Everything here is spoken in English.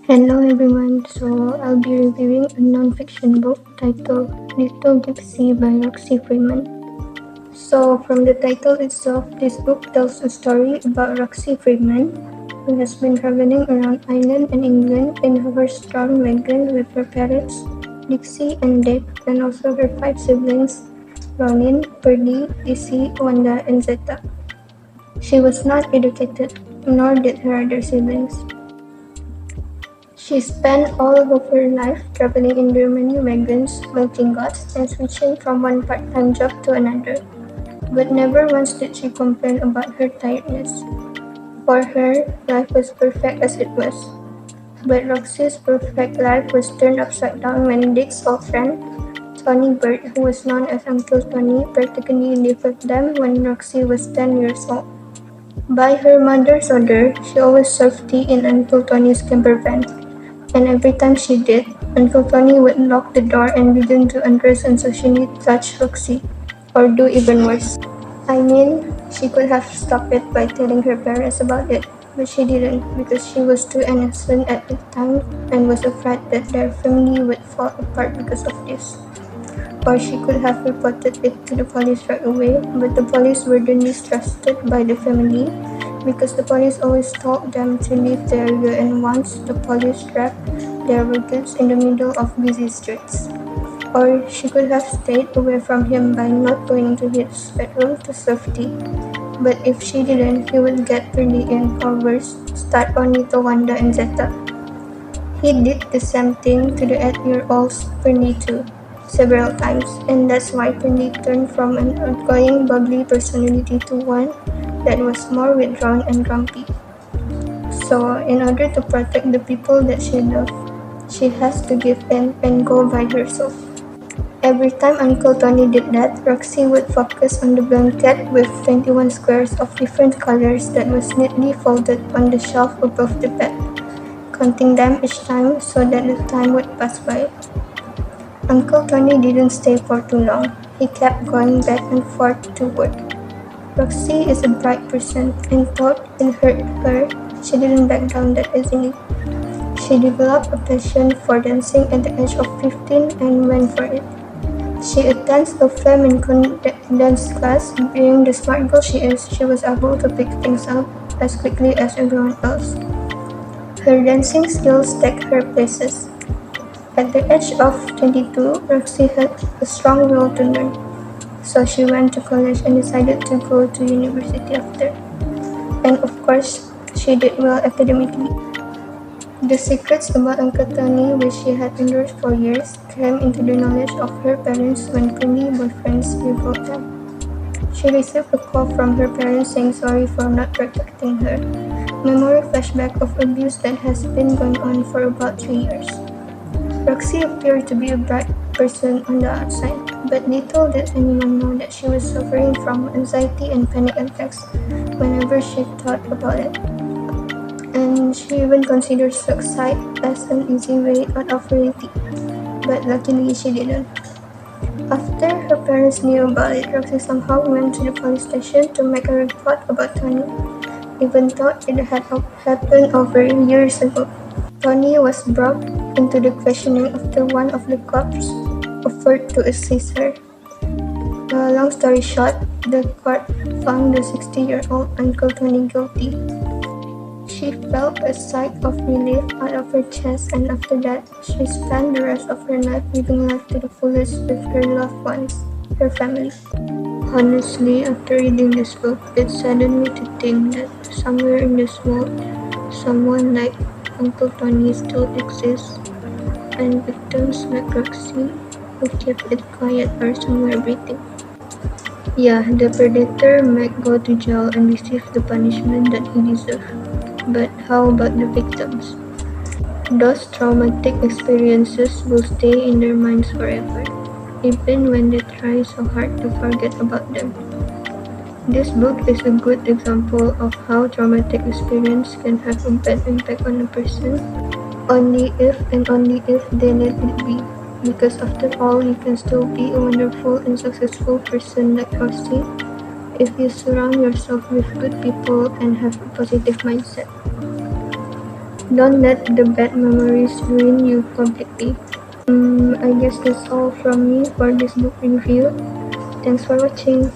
Hello everyone, so I'll be reviewing a non-fiction book titled Little Gypsy by Roxy Freeman. So from the title itself, this book tells a story about Roxy Freeman, who has been traveling around Ireland and England in her strong wagon with her parents, Dixie and Dave, and also her 5 siblings, Ronin, Purdy, Dizzy, Wanda, and Zeta. She was not educated, nor did her other siblings. She spent all of her life traveling in Germany wagons, milking goats, and switching from one part-time job to another. But never once did she complain about her tiredness. For her, life was perfect as it was. But Roxy's perfect life was turned upside down when Dick's old friend, Tony Bird, who was known as Uncle Tony, practically lived with them when Roxy was 10 years old. By her mother's order, she always served tea in Uncle Tony's camper van. And every time she did, Uncle Tony would lock the door and begin to undress and sexually touch Roxy, or do even worse. I mean, she could have stopped it by telling her parents about it, but she didn't because she was too innocent at the time and was afraid that their family would fall apart because of this. Or she could have reported it to the police right away, but the police were then mistrusted by the family because the police always told them to leave the area, and once the police trapped their vehicles in the middle of busy streets. Or she could have stayed away from him by not going to his bedroom to serve tea. But if she didn't, he would get pretty in, or worse, start on little Wanda and Zeta. He did the same thing to the 8-year-old's Penny too, several times, and that's why Penny turned from an outgoing, bubbly personality to one that was more withdrawn and grumpy. So, in order to protect the people that she loved, she has to give in and go by herself. Every time Uncle Tony did that, Roxy would focus on the blanket with 21 squares of different colors that was neatly folded on the shelf above the bed, counting them each time so that the time would pass by. Uncle Tony didn't stay for too long. He kept going back and forth to work. Roxy is a bright person, and though it hurt her, she didn't back down that easily. She developed a passion for dancing at the age of 15 and went for it. She attends a flamenco dance class. Being the smart girl she is, she was able to pick things up as quickly as everyone else. Her dancing skills take her places. At the age of 22, Roxy had a strong will to learn, so she went to college and decided to go to university after. And of course, she did well academically. The secrets about Uncle Tony, which she had endured for years, came into the knowledge of her parents when Penny boyfriends revealed them. She received a call from her parents saying sorry for not protecting her. Memory flashback of abuse that has been going on for about 3 years. Roxy appeared to be a bright person on the outside, but little did anyone know that she was suffering from anxiety and panic attacks whenever she thought about it. And she even considered suicide as an easy way out of reality, but luckily she didn't. After her parents knew about it, Roxy somehow went to the police station to make a report about Tony, even though it had happened over years ago. Tony was brought into the questioning after one of the cops offered to assist her. Long story short, the court found the 60-year-old Uncle Tony guilty. She felt a sigh of relief out of her chest, and after that, she spent the rest of her life living life to the fullest with her loved ones, her family. Honestly, after reading this book, it saddened me to think that somewhere in this world, someone like Uncle Tony still exists, and victims like Roxy, who kept it quiet, are somewhere breathing. Yeah, the predator might go to jail and receive the punishment that he deserves. But how about the victims? Those traumatic experiences will stay in their minds forever, even when they try so hard to forget about them. This book is a good example of how traumatic experience can have a bad impact on a person, only if they let it be. Because after all, you can still be a wonderful and successful person like Roxy if you surround yourself with good people and have a positive mindset. Don't let the bad memories ruin you completely. I guess that's all from me for this book review. Thanks for watching.